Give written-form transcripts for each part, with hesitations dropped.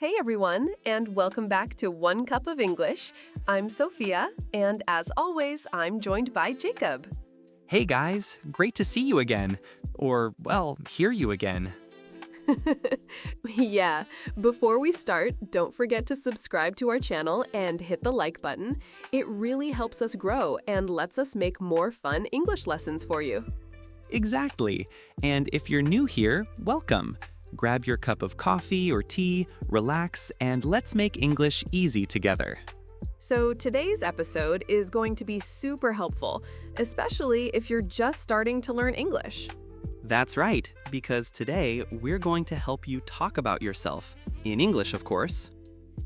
Hey everyone, and welcome back to One Cup of English. I'm Sophia, and as always, I'm joined by Jacob. Hey guys, great to see you again. Or, well, hear you again. Yeah, before we start, don't forget to subscribe to our channel and hit the like button. It really helps us grow and lets us make more fun English lessons for you. Exactly. And if you're new here, welcome. Grab your cup of coffee or tea, relax, and let's make English easy together. So today's episode is going to be super helpful, especially if you're just starting to learn English. That's right, because today we're going to help you talk about yourself. In English, of course.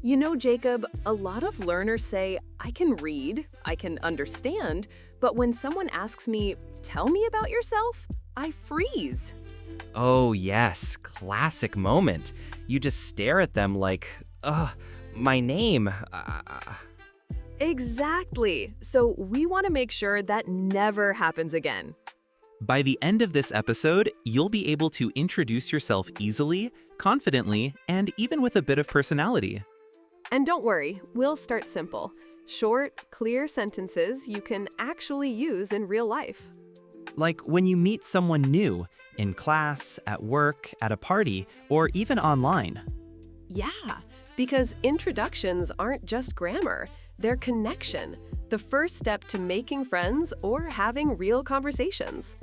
You know, Jacob, a lot of learners say, I can read, I can understand, but when someone asks me, tell me about yourself, I freeze. Oh yes, classic moment. You just stare at them like, my name. Exactly. So we want to make sure that never happens again. By the end of this episode, you'll be able to introduce yourself easily, confidently, and even with a bit of personality. And don't worry, we'll start simple. Short, clear sentences you can actually use in real life. Like when you meet someone new, in class, at work, at a party, or even online. Yeah, because introductions aren't just grammar, they're connection, the first step to making friends or having real conversations.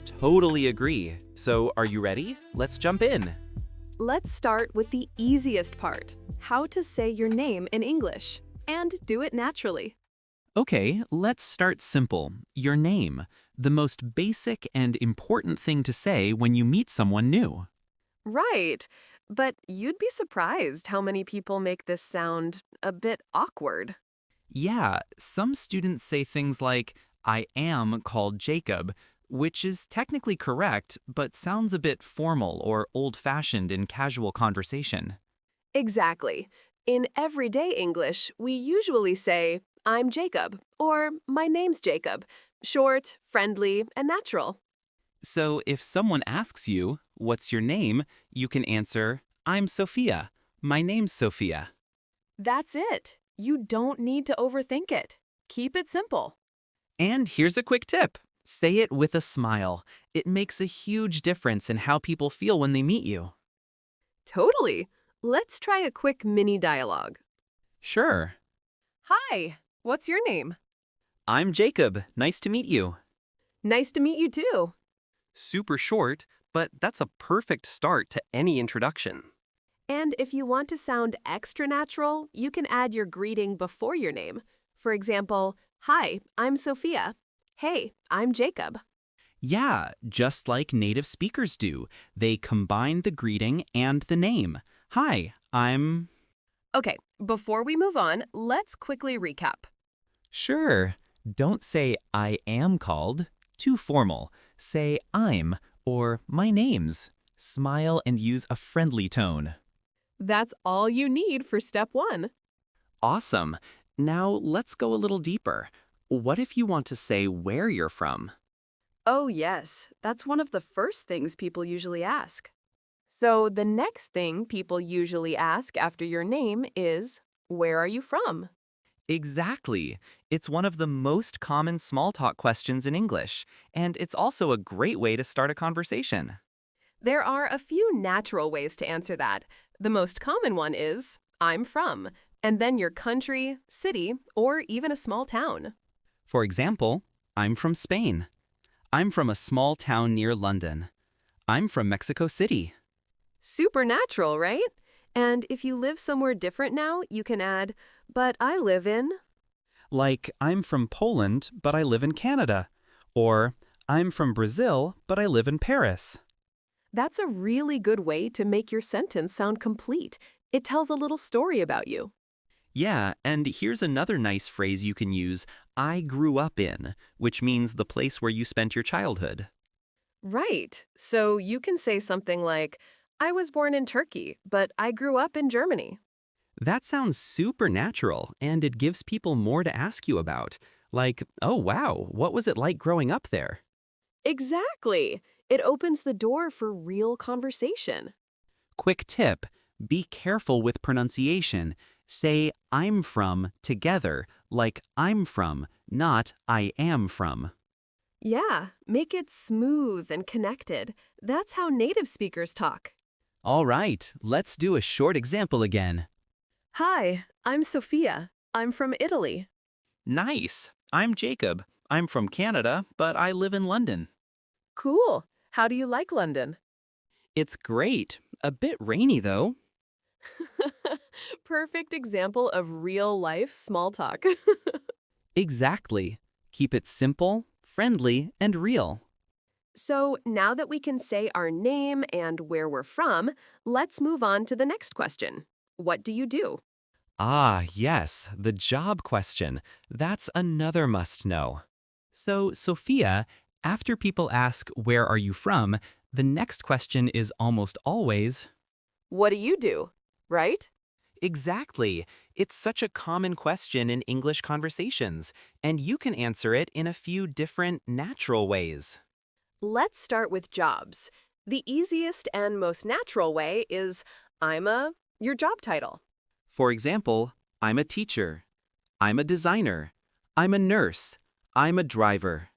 Totally agree. So are you ready? Let's jump in. Let's start with the easiest part, how to say your name in English, and do it naturally. Okay, let's start simple. Your name, the most basic and important thing to say when you meet someone new. Right, but you'd be surprised how many people make this sound a bit awkward. Yeah, some students say things like, I am called Jacob, which is technically correct, but sounds a bit formal or old-fashioned in casual conversation. Exactly. In everyday English, we usually say, I'm Jacob, or my name's Jacob. Short, friendly, and natural. So if someone asks you, what's your name, you can answer, I'm Sophia. My name's Sophia. That's it. You don't need to overthink it. Keep it simple. And here's a quick tip. Say it with a smile. It makes a huge difference in how people feel when they meet you. Totally. Let's try a quick mini dialogue. Sure. Hi, what's your name? I'm Jacob. Nice to meet you. Nice to meet you too. Super short, but that's a perfect start to any introduction. And if you want to sound extra natural, you can add your greeting before your name. For example, hi, I'm Sophia. Hey, I'm Jacob. Yeah, just like native speakers do. They combine the greeting and the name. Hi, I'm... Okay, before we move on, let's quickly recap. Sure. Don't say I am called. Too formal. Say I'm or my name's. Smile and use a friendly tone. That's all you need for step one. Awesome. Now let's go a little deeper. What if you want to say where you're from? Oh, yes, that's one of the first things people usually ask. So the next thing people usually ask after your name is, where are you from? Exactly. It's one of the most common small talk questions in English, and it's also a great way to start a conversation. There are a few natural ways to answer that. The most common one is, I'm from, and then your country, city, or even a small town. For example, I'm from Spain. I'm from a small town near London. I'm from Mexico City. Super natural, right? And if you live somewhere different now, you can add, but I live in... Like, I'm from Poland, but I live in Canada. Or, I'm from Brazil, but I live in Paris. That's a really good way to make your sentence sound complete. It tells a little story about you. Yeah, and here's another nice phrase you can use, I grew up in, which means the place where you spent your childhood. Right. So you can say something like, I was born in Turkey, but I grew up in Germany. That sounds super natural, and it gives people more to ask you about. Like, oh wow, what was it like growing up there? Exactly. It opens the door for real conversation. Quick tip, Be careful with pronunciation. Say I'm from together, like I'm from, not I am from. Yeah, make it smooth and connected. That's how native speakers talk. All right, let's do a short example again. Hi, I'm Sofia. I'm from Italy. Nice. I'm Jacob. I'm from Canada, but I live in London. Cool. How do you like London? It's great. A bit rainy, though. Perfect example of real life small talk. Exactly. Keep it simple, friendly, and real. So now that we can say our name and where we're from, let's move on to the next question. What do you do? Ah, yes, the job question. That's another must know. So, Sophia, after people ask, "Where are you from?" the next question is almost always, What do you do? Right? exactly. It's such a common question in English conversations, and you can answer it in a few different natural ways. Let's start with jobs. The easiest and most natural way is your job title. For example, I'm a teacher. I'm a designer. I'm a nurse. I'm a driver.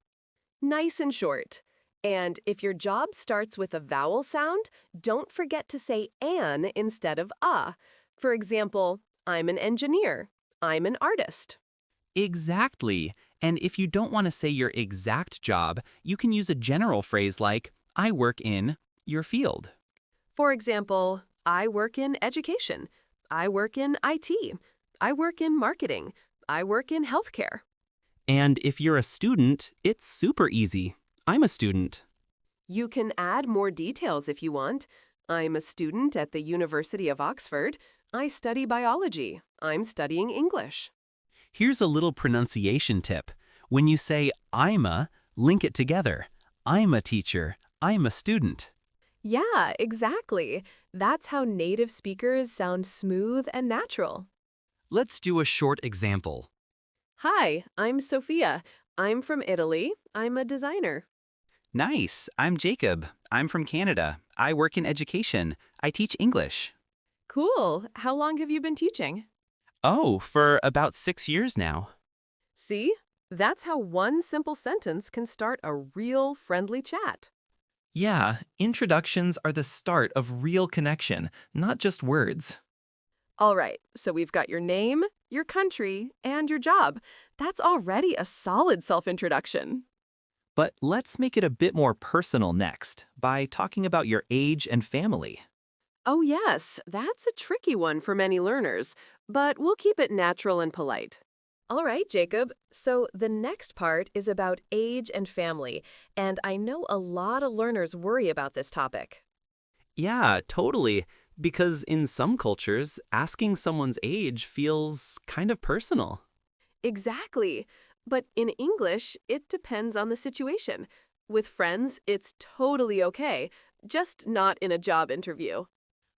Nice and short. And if your job starts with a vowel sound, don't forget to say an instead of a. For example, I'm an engineer. I'm an artist. Exactly. And if you don't want to say your exact job, you can use a general phrase like, I work in your field. For example, I work in education. I work in IT. I work in marketing. I work in healthcare. And if you're a student, it's super easy. I'm a student. You can add more details if you want. I'm a student at the University of Oxford. I study biology. I'm studying English. Here's a little pronunciation tip. When you say I'm a, link it together. I'm a teacher. I'm a student. Yeah, exactly. That's how native speakers sound smooth and natural. Let's do a short example. Hi, I'm Sophia. I'm from Italy. I'm a designer. Nice. I'm Jacob. I'm from Canada. I work in education. I teach English. Cool. How long have you been teaching? Oh, for about 6 years now. See? That's how one simple sentence can start a real friendly chat. Yeah, introductions are the start of real connection, not just words. All right, so we've got your name, your country, and your job. That's already a solid self-introduction. But let's make it a bit more personal next by talking about your age and family. Oh yes, that's a tricky one for many learners, but we'll keep it natural and polite. All right, Jacob. So the next part is about age and family, and I know a lot of learners worry about this topic. Yeah, totally. Because in some cultures, asking someone's age feels kind of personal. Exactly. But in English, it depends on the situation. With friends, it's totally okay, just not in a job interview.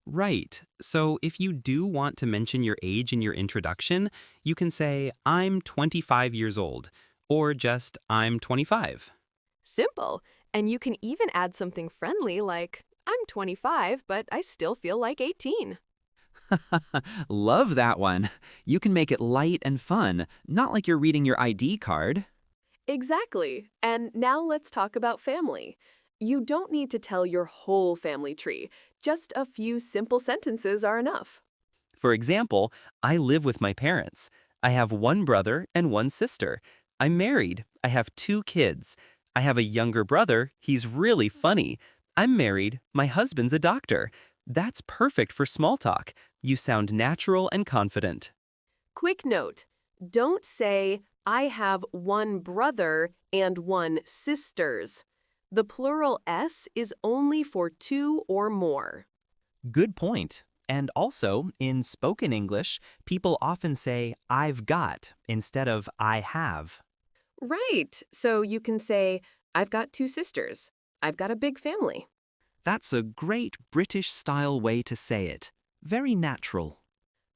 Right. So if you do want to mention your age in your introduction, you can say, I'm 25 years old, or just, I'm 25. Simple. And you can even add something friendly like, I'm 25, but I still feel like 18. Love that one. You can make it light and fun, not like you're reading your ID card. Exactly. And now let's talk about family. You don't need to tell your whole family tree. Just a few simple sentences are enough. For example, I live with my parents. I have one brother and one sister. I'm married. I have 2 kids. I have a younger brother. He's really funny. I'm married. My husband's a doctor. That's perfect for small talk. You sound natural and confident. Quick note, don't say, I have one brother and one sisters. The plural S is only for two or more. Good point. And also, in spoken English, people often say, I've got, instead of I have. Right, so you can say, I've got two sisters. I've got a big family. That's a great British-style way to say it. Very natural.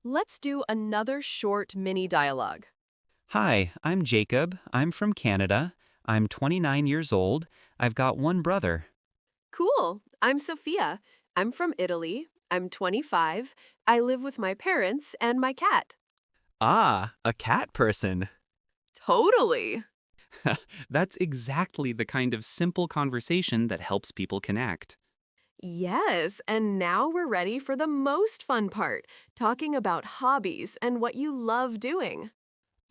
Let's do another short mini dialogue. Hi, I'm Jacob. I'm from Canada. I'm 29 years old. I've got one brother. Cool, I'm Sophia. I'm from Italy. I'm 25. I live with my parents and my cat. Ah, a cat person. Totally. That's exactly the kind of simple conversation that helps people connect. Yes, and now we're ready for the most fun part, talking about hobbies and what you love doing.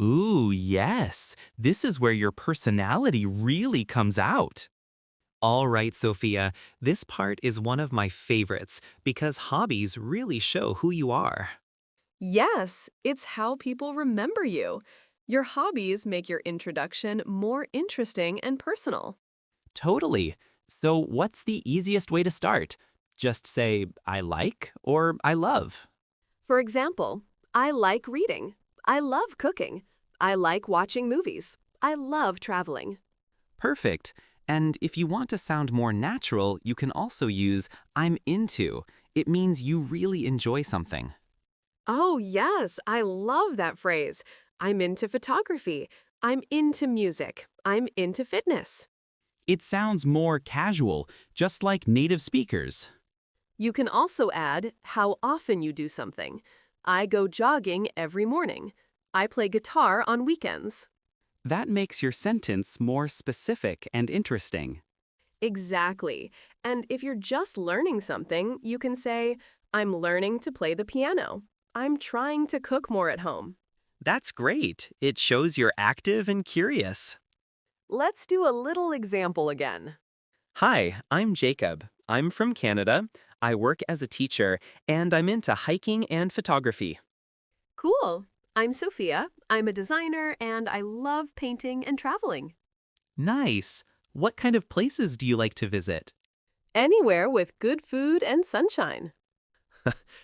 Ooh, yes. This is where your personality really comes out. All right, Sophia, this part is one of my favorites because hobbies really show who you are. Yes, it's how people remember you. Your hobbies make your introduction more interesting and personal. Totally. So, what's the easiest way to start? Just say, I like or I love. For example, I like reading. I love cooking. I like watching movies. I love traveling. Perfect. And if you want to sound more natural, you can also use I'm into. It means you really enjoy something. Oh, yes, I love that phrase. I'm into photography. I'm into music. I'm into fitness. It sounds more casual, just like native speakers. You can also add how often you do something. I go jogging every morning. I play guitar on weekends. That makes your sentence more specific and interesting. Exactly. And if you're just learning something, you can say, I'm learning to play the piano. I'm trying to cook more at home. That's great. It shows you're active and curious. Let's do a little example again. Hi, I'm Jacob. I'm from Canada. I work as a teacher, and I'm into hiking and photography. Cool. I'm Sophia. I'm a designer and I love painting and traveling. Nice. What kind of places do you like to visit? Anywhere with good food and sunshine.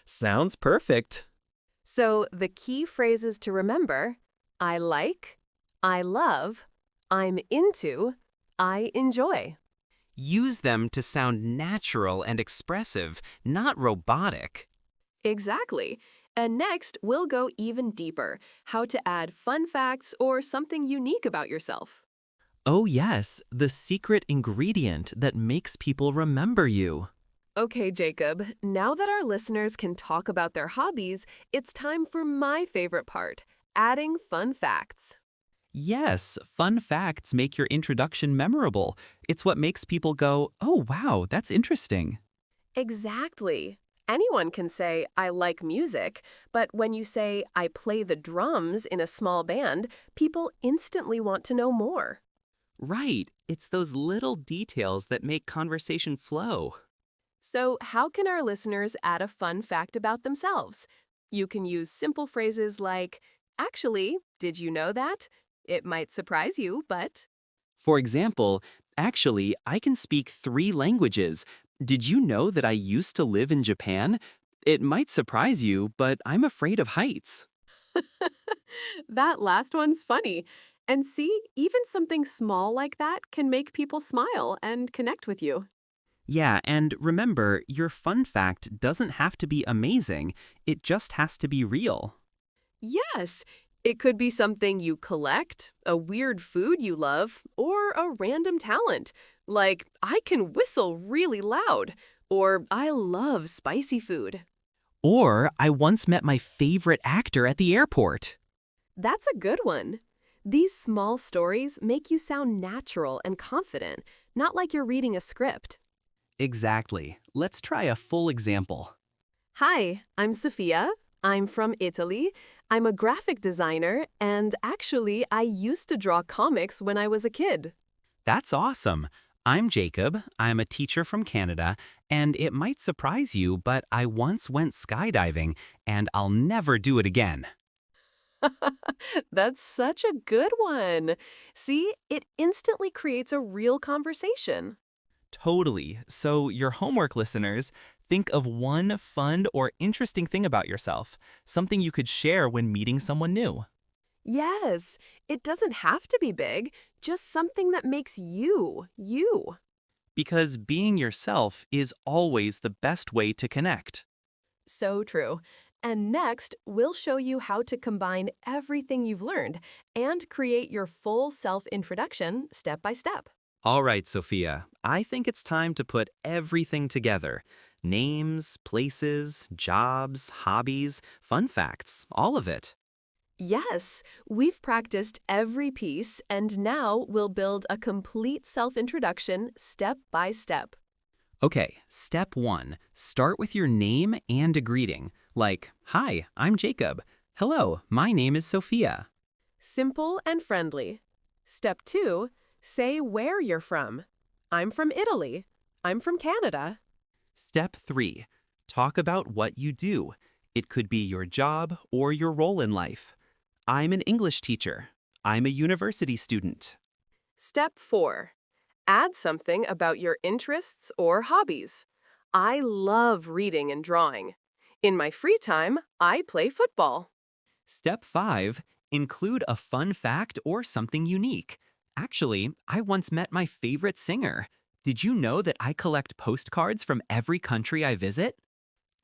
Sounds perfect. So the key phrases to remember, I like, I love, I'm into, I enjoy. Use them to sound natural and expressive, not robotic. Exactly. And next, we'll go even deeper, how to add fun facts or something unique about yourself. Oh yes, the secret ingredient that makes people remember you. Okay, Jacob, now that our listeners can talk about their hobbies, it's time for my favorite part, adding fun facts. Yes, fun facts make your introduction memorable. It's what makes people go, oh wow, that's interesting. Exactly. Anyone can say, I like music, but when you say, I play the drums in a small band, people instantly want to know more. Right, it's those little details that make conversation flow. So, how can our listeners add a fun fact about themselves? You can use simple phrases like, actually, did you know that? It might surprise you, but. For example, actually, I can speak 3 languages. Did you know that I used to live in Japan? It might surprise you, but I'm afraid of heights. That last one's funny. And see, even something small like that can make people smile and connect with you. Yeah, and remember, your fun fact doesn't have to be amazing, it just has to be real. Yes, it could be something you collect, a weird food you love, or a random talent. Like, I can whistle really loud, or I love spicy food. Or, I once met my favorite actor at the airport. That's a good one. These small stories make you sound natural and confident, not like you're reading a script. Exactly. Let's try a full example. Hi, I'm Sofia. I'm from Italy. I'm a graphic designer, and actually, I used to draw comics when I was a kid. That's awesome. I'm Jacob. I'm a teacher from Canada, and it might surprise you, but I once went skydiving, and I'll never do it again. That's such a good one. See, it instantly creates a real conversation. Totally. So, your homework listeners, think of one fun or interesting thing about yourself, something you could share when meeting someone new. Yes, it doesn't have to be big, just something that makes you, you. Because being yourself is always the best way to connect. So true. And next, we'll show you how to combine everything you've learned and create your full self-introduction step by step. All right, Sophia, I think it's time to put everything together. Names, places, jobs, hobbies, fun facts, all of it. Yes, we've practiced every piece, and now we'll build a complete self-introduction step by step. Okay, step 1. Start with your name and a greeting, like, "Hi, I'm Jacob." "Hello, my name is Sophia." Simple and friendly. Step 2, say where you're from. I'm from Italy. I'm from Canada. Step 3. Talk about what you do. It could be your job or your role in life. "I'm an English teacher." "I'm a university student." Step 4, add something about your interests or hobbies. I love reading and drawing. In my free time, I play football. Step 5. Include a fun fact or something unique. "Actually, I once met my favorite singer. Did you know that I collect postcards from every country I visit?"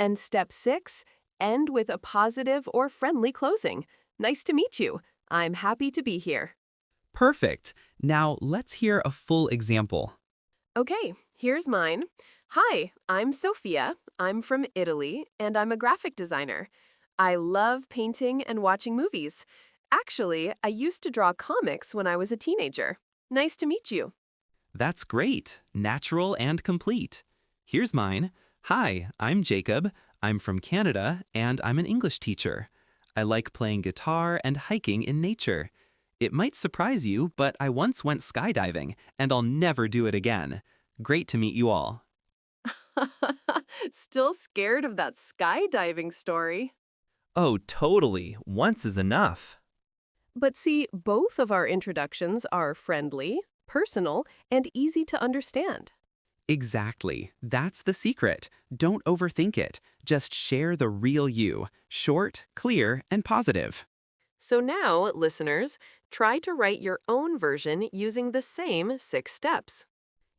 And step 6, end with a positive or friendly closing. Nice to meet you. I'm happy to be here. Perfect. Now let's hear a full example. Okay, here's mine. Hi, I'm Sofia. I'm from Italy, and I'm a graphic designer. I love painting and watching movies. Actually, I used to draw comics when I was a teenager. Nice to meet you. That's great, natural and complete. Here's mine. "Hi, I'm Jacob. I'm from Canada, and I'm an English teacher. I like playing guitar and hiking in nature. It might surprise you, but I once went skydiving, and I'll never do it again. Great to meet you all." Still scared of that skydiving story. Oh, totally. Once is enough. But see, both of our introductions are friendly, personal, and easy to understand. Exactly. That's the secret. Don't overthink it. Just share the real you. Short, clear, and positive. So now, listeners, try to write your own version using the same 6 steps.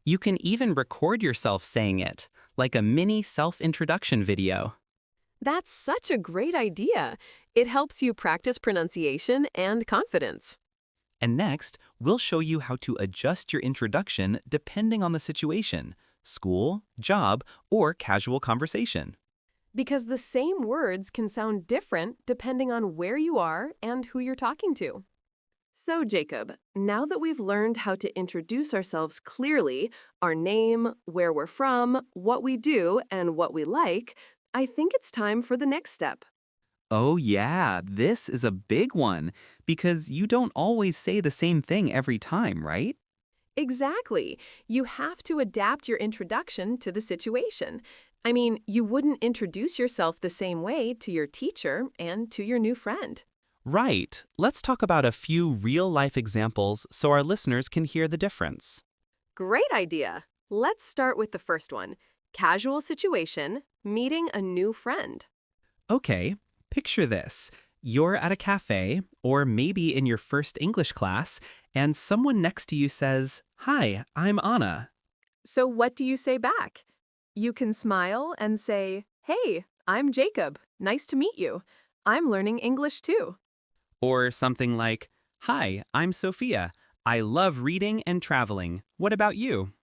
You can even record yourself saying it, like a mini self-introduction video. That's such a great idea. It helps you practice pronunciation and confidence. And next, we'll show you how to adjust your introduction depending on the situation, school, job, or casual conversation. Because the same words can sound different depending on where you are and who you're talking to. So, Jacob, now that we've learned how to introduce ourselves clearly, our name, where we're from, what we do, and what we like, I think it's time for the next step. Oh yeah, this is a big one, because you don't always say the same thing every time, right? Exactly. You have to adapt your introduction to the situation. I mean, you wouldn't introduce yourself the same way to your teacher and to your new friend. Right. Let's talk about a few real-life examples so our listeners can hear the difference. Great idea. Let's start with the first one. Casual situation, meeting a new friend. Okay, picture this. You're at a cafe, or maybe in your first English class, and someone next to you says, "Hi, I'm Anna." So what do you say back? You can smile and say, "Hey, I'm Jacob. Nice to meet you. I'm learning English too." Or something like, "Hi, I'm Sophia. I love reading and traveling. What about you?"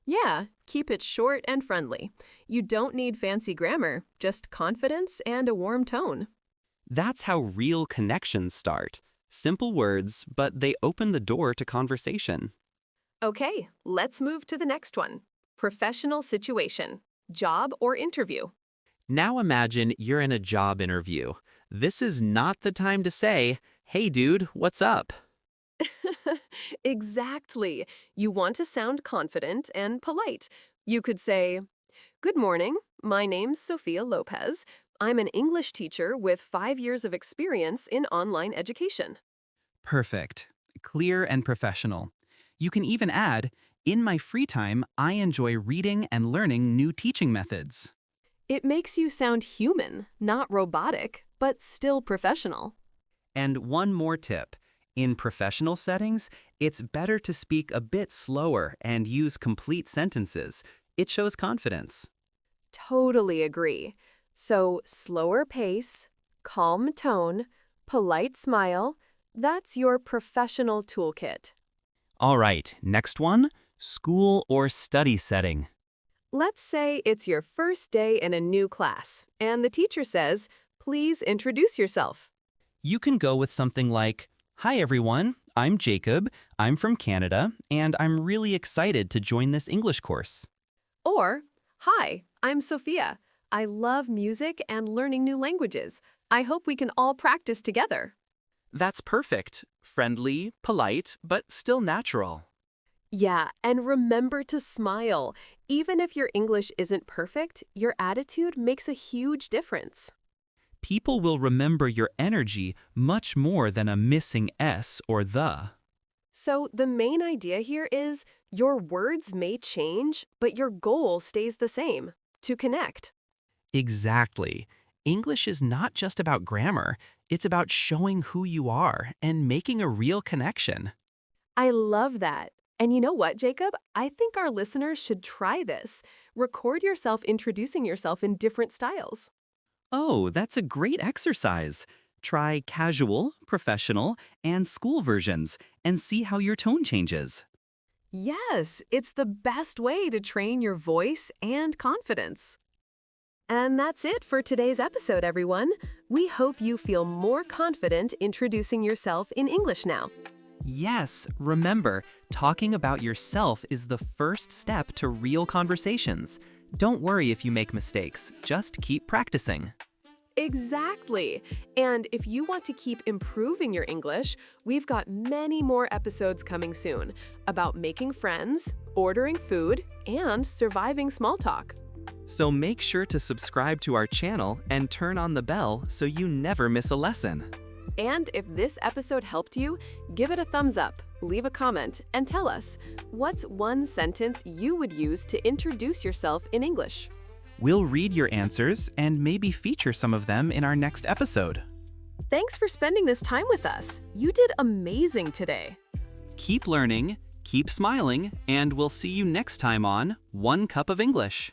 Yeah, keep it short and friendly. You don't need fancy grammar, just confidence and a warm tone. That's how real connections start. Simple words, but they open the door to conversation. Okay, let's move to the next one. Professional situation, job or interview. Now imagine you're in a job interview. This is not the time to say, "Hey dude, what's up?" Exactly. You want to sound confident and polite. You could say, "Good morning. My name's Sofia Lopez. I'm an English teacher with 5 years of experience in online education." Perfect. Clear and professional. You can even add, "In my free time, I enjoy reading and learning new teaching methods." It makes you sound human, not robotic, but still professional. And one more tip. In professional settings, it's better to speak a bit slower and use complete sentences. It shows confidence. Totally agree. So, slower pace, calm tone, polite smile, that's your professional toolkit. All right, next one, school or study setting. Let's say it's your first day in a new class, and the teacher says, "Please introduce yourself." You can go with something like, "Hi everyone, I'm Jacob, I'm from Canada, and I'm really excited to join this English course." Or, "Hi, I'm Sophia. I love music and learning new languages. I hope we can all practice together." That's perfect. Friendly, polite, but still natural. Yeah, and remember to smile. Even if your English isn't perfect, your attitude makes a huge difference. People will remember your energy much more than a missing S or the. So the main idea here is your words may change, but your goal stays the same, to connect. Exactly. English is not just about grammar, it's about showing who you are and making a real connection. I love that. And you know what, Jacob? I think our listeners should try this. Record yourself introducing yourself in different styles. Oh, that's a great exercise. Try casual, professional, and school versions and see how your tone changes. Yes, it's the best way to train your voice and confidence. And that's it for today's episode, everyone. We hope you feel more confident introducing yourself in English now. Yes, remember, talking about yourself is the first step to real conversations. Don't worry if you make mistakes, just keep practicing. Exactly. And if you want to keep improving your English, we've got many more episodes coming soon about making friends, ordering food, and surviving small talk. So make sure to subscribe to our channel and turn on the bell so you never miss a lesson. And if this episode helped you, give it a thumbs up, leave a comment, and tell us, what's one sentence you would use to introduce yourself in English? We'll read your answers and maybe feature some of them in our next episode. Thanks for spending this time with us. You did amazing today. Keep learning, keep smiling, and we'll see you next time on One Cup of English.